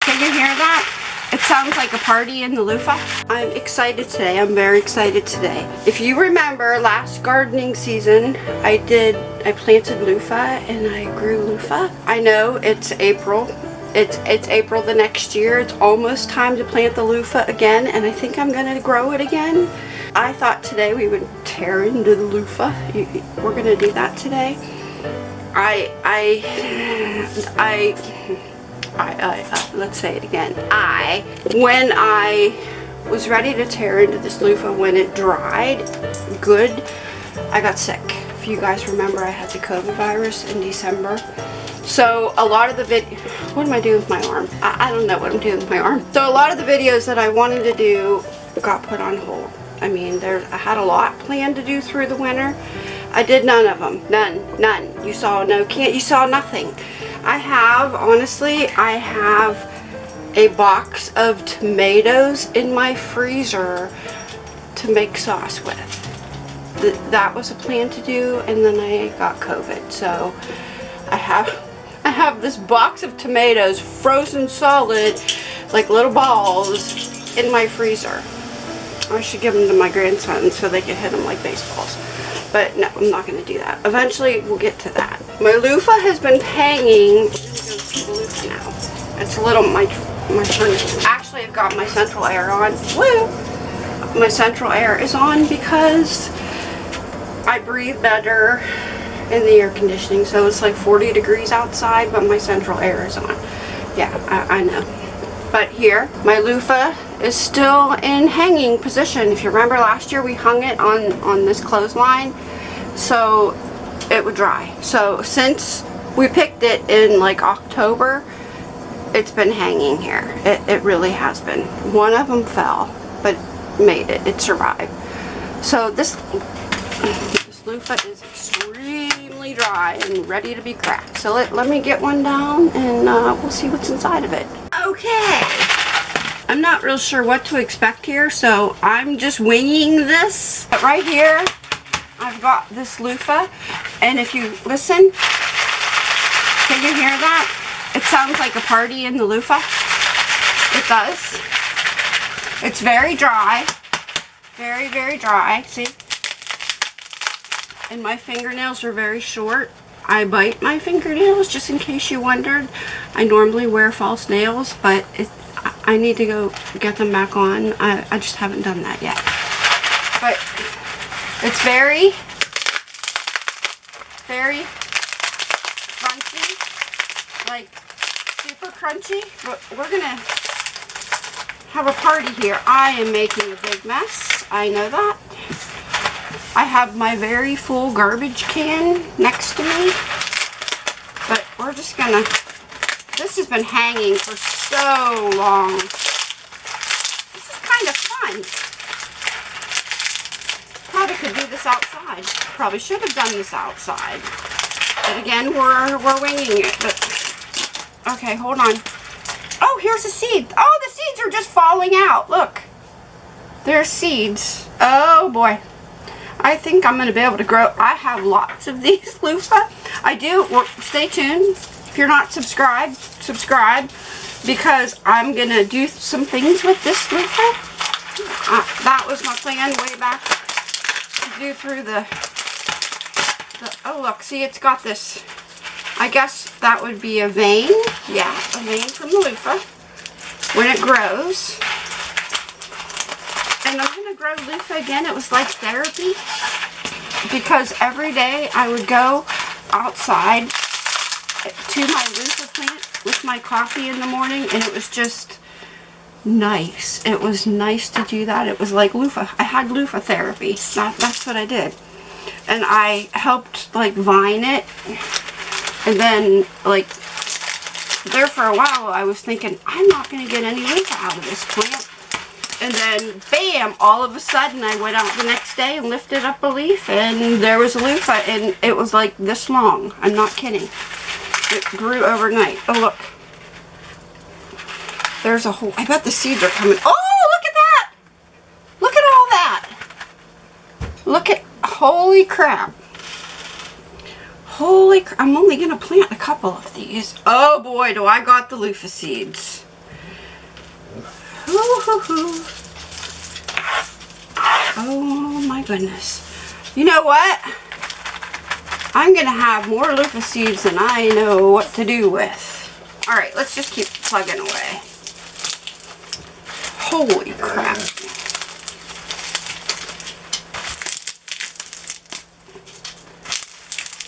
Can you hear that? It sounds like a party in the loofah. I'm excited today. I'm very excited today. If you remember last gardening season, I planted loofah and I grew loofah. I know it's April. It's April the next year. It's almost time to plant the loofah again, and I think I'm gonna grow it again. I thought today we would tear into the loofah. We're gonna do that today. Let's say it again. When I was ready to tear into this loofah, when it dried good, I got sick. If you guys remember, I had the COVID virus in December. So a lot of the what am I doing with my arm? I don't know what I'm doing with my arm. So a lot of the videos that I wanted to do got put on hold. I mean, I had a lot planned to do through the winter. I did none of them. None. You saw you saw nothing. Honestly, I have a box of tomatoes in my freezer to make sauce with. That was a plan to do, and then I got COVID. So I have this box of tomatoes frozen solid, like little balls, in my freezer. I should give them to my grandson so they can hit them like baseballs. But no, I'm not going to do that. Eventually, we'll get to that. My loofah has been hanging. I'm going to go to the loofah now. It's a little, my furnace. Actually, I've got my central air on. Woo! My central air is on because I breathe better in the air conditioning. So it's like 40 degrees outside, but my central air is on. Yeah, I know. But here, my loofah is still in hanging position. If you remember last year, we hung it on this clothesline so it would dry. So since we picked it in like October, it's been hanging here. It really has been. One of them fell, but made it. It survived. So this loofah is extremely dry and ready to be cracked. So let me get one down and we'll see what's inside of it. Okay. I'm not real sure what to expect here, so I'm just winging this. But right here, I've got this loofah, and if you listen, can you hear that? It sounds like a party in the loofah. It does. It's very dry. Very, very dry. See? And my fingernails are very short. I bite my fingernails, just in case you wondered. I normally wear false nails, but I need to go get them back on. I just haven't done that yet. But it's very, very crunchy. Like, super crunchy. We're gonna have a party here. I am making a big mess. I know that. I have my very full garbage can next to me. But we're just gonna... This has been hanging for so long. This is kind of fun. Probably could do this outside. Probably should have done this outside. But again, we're winging it. But okay, hold on. Oh, here's a seed. Oh, the seeds are just falling out. Look. There's seeds. Oh boy. I think I'm going to be able to grow. I have lots of these loofah. I do. Stay tuned. If you're not subscribed, subscribe, because I'm going to do some things with this loofah. That was my plan way back to do through the oh look, see, it's got this, I guess that would be a vein. Yeah, a vein from the loofah when it grows. And I'm going to grow loofah again. It was like therapy, because every day I would go outside to my loofah plant with my coffee in the morning, and it was just nice. It was nice to do that. It was like loofah. I had loofah therapy. That's what I did. And I helped like vine it, and then like there for a while I was thinking, I'm not going to get any loofah out of this plant. And then, bam, all of a sudden I went out the next day and lifted up a leaf, and there was a loofah, and it was like this long. I'm not kidding. It grew overnight. Oh, look. There's a whole... I bet the seeds are coming. Oh, look at that! Look at all that! Look at... Holy crap. Holy crap. I'm only going to plant a couple of these. Oh, boy, do I got the loofah seeds. Ooh. Oh my goodness. You know what? I'm gonna have more loofah seeds than I know what to do with. Alright, let's just keep plugging away. Holy crap.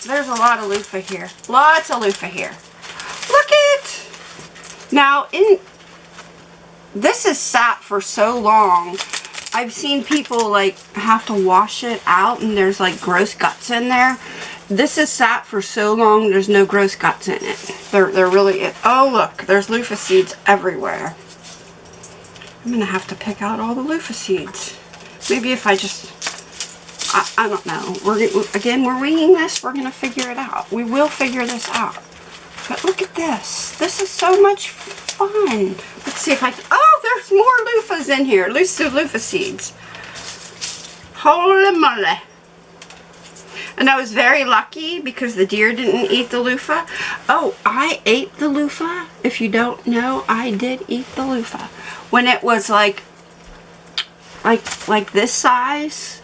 There's a lot of loofah here. Lots of loofah here. Look it! Now, this is sat for so long. I've seen people like have to wash it out and there's like gross guts in there. This is sat for so long, there's no gross guts in it. They're really, oh look, there's loofah seeds everywhere. I'm gonna have to pick out all the loofah seeds. Maybe if I just, I don't know. We're winging this. We're gonna figure it out. We will figure this out. But look at this. This is so much fun. Let's see if I can, oh, there's more loofahs in here. Loofah seeds. Holy moly. And I was very lucky because the deer didn't eat the loofah. Oh, I ate the loofah. If you don't know, I did eat the loofah. When it was like this size,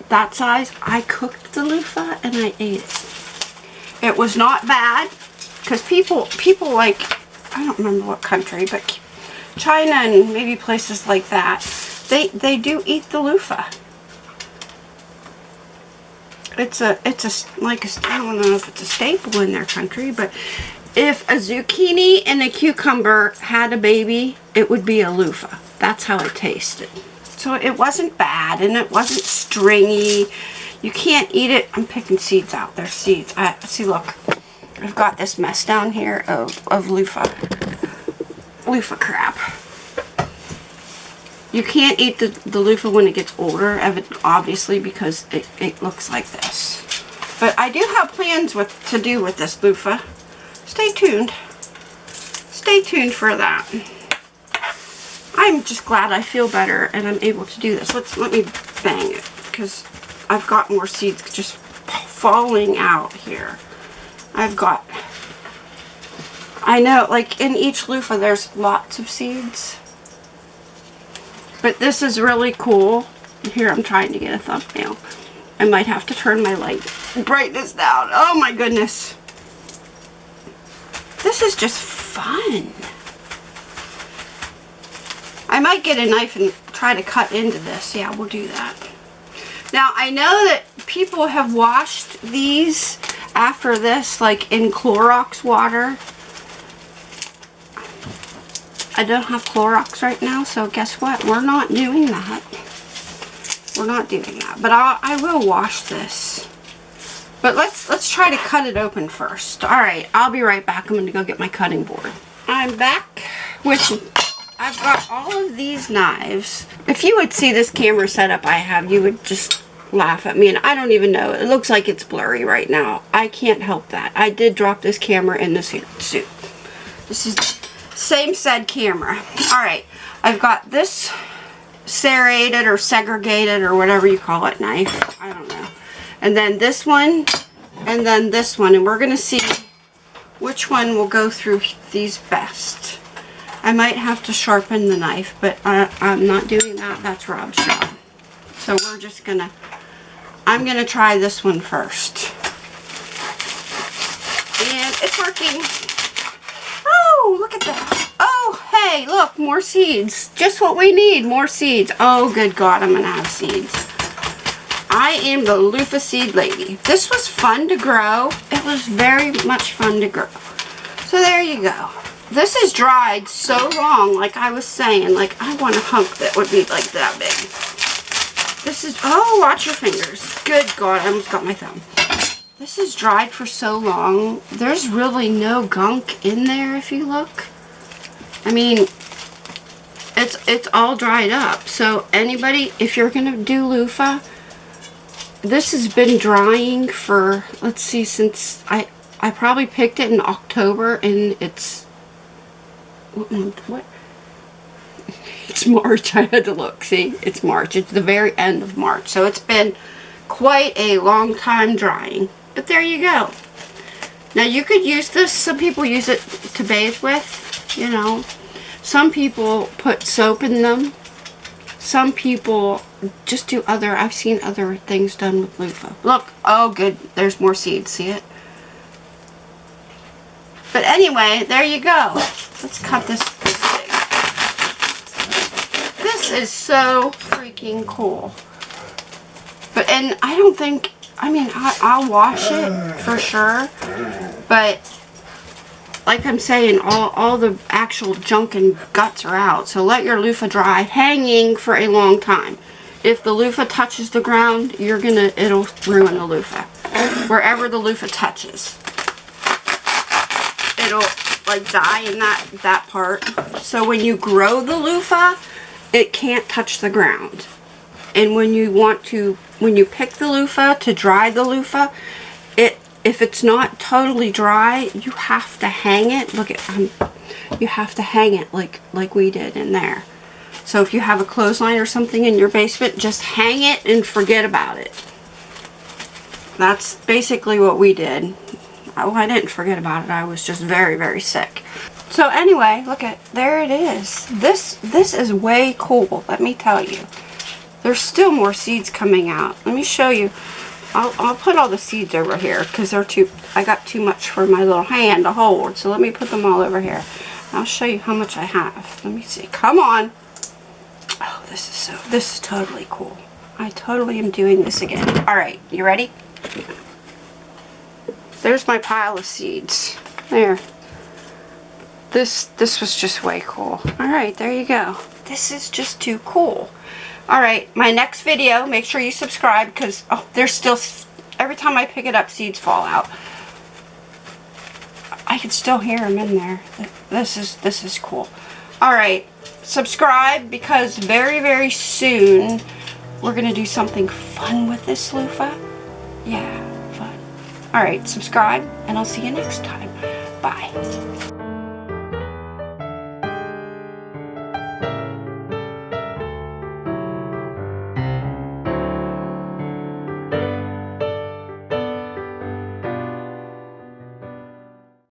that size, I cooked the loofah and I ate it. It was not bad because people like, I don't remember what country, but China and maybe places like that, they do eat the loofah. It's like I don't know if it's a staple in their country, but if a zucchini and a cucumber had a baby, it would be a loofah. That's how it tasted. So it wasn't bad and it wasn't stringy. You can't eat it. I'm picking seeds out. There's seeds. See, look. I've got this mess down here of loofah crap. You can't eat the loofah when it gets older, obviously, because it looks like this. But I do have plans to do with this loofah. Stay tuned. Stay tuned for that. I'm just glad I feel better and I'm able to do this. Let me bang it because I've got more seeds just falling out here. I know, like in each loofah there's lots of seeds. But this is really cool. Here, I'm trying to get a thumbnail. I might have to turn my light brightness down. Oh my goodness. This is just fun. I might get a knife and try to cut into this. Yeah, we'll do that. Now, I know that people have washed these after this, like in Clorox water. I don't have Clorox right now, so guess what? We're not doing that. We're not doing that. But I will wash this. But let's try to cut it open first. Alright, I'll be right back. I'm going to go get my cutting board. I'm back with, I've got all of these knives. If you would see this camera setup I have, you would just laugh at me. And I don't even know. It looks like it's blurry right now. I can't help that. I did drop this camera in the suit. This is same said camera. Alright, I've got this serrated or segregated or whatever you call it knife. I don't know. And then this one, and then this one. And we're going to see which one will go through these best. I might have to sharpen the knife, but I'm not doing that. That's Rob's job. So we're just going to, I'm going to try this one first. And it's working. Oh, look at that. Oh, hey, look, more seeds. Just what we need, more seeds. Oh, good God, I'm going to have seeds. I am the loofah seed lady. This was fun to grow. It was very much fun to grow. So there you go. This is dried so long, like I was saying. Like, I want a hunk that would be like that big. This is, oh, watch your fingers. Good God, I almost got my thumb. This is dried for so long. There's really no gunk in there if you look. I mean, it's all dried up. So anybody, if you're going to do loofah, this has been drying for, let's see, since I probably picked it in October and it's, what? It's March. I had to look. See, it's March. It's the very end of March. So it's been quite a long time drying. But there you go. Now you could use this. Some people use it to bathe with, you know. Some people put soap in them. Some people just do I've seen other things done with loofah. Look, oh good, there's more seeds, see it? But anyway, there you go. Let's cut this thing. This is so freaking cool. But, and I don't think, I mean, I'll wash it for sure. But, like I'm saying, all the actual junk and guts are out. So let your loofah dry hanging for a long time. If the loofah touches the ground, it'll ruin the loofah. Wherever the loofah touches, it'll like die in that part. So when you grow the loofah, it can't touch the ground. And when you pick the loofah to dry the loofah, if it's not totally dry, you have to hang it. Look at you have to hang it like we did in there. So if you have a clothesline or something in your basement, just hang it and forget about it. That's basically what we did. Oh, I didn't forget about it. I was just very, very sick. So anyway, look at, there it is. This is way cool, let me tell you. There's still more seeds coming out. Let me show you. I'll put all the seeds over here because I got too much for my little hand to hold. So let me put them all over here. I'll show you how much I have. Let me see. Come on. Oh, this is totally cool. I totally am doing this again. All right, you ready? There's my pile of seeds. There. This was just way cool. All right, there you go. This is just too cool. All right, my next video, make sure you subscribe because there's still, every time I pick it up, seeds fall out. I can still hear them in there. This is cool. All right, subscribe because very, very soon we're gonna do something fun with this loofah. Yeah, fun. All right, subscribe and I'll see you next time. Bye.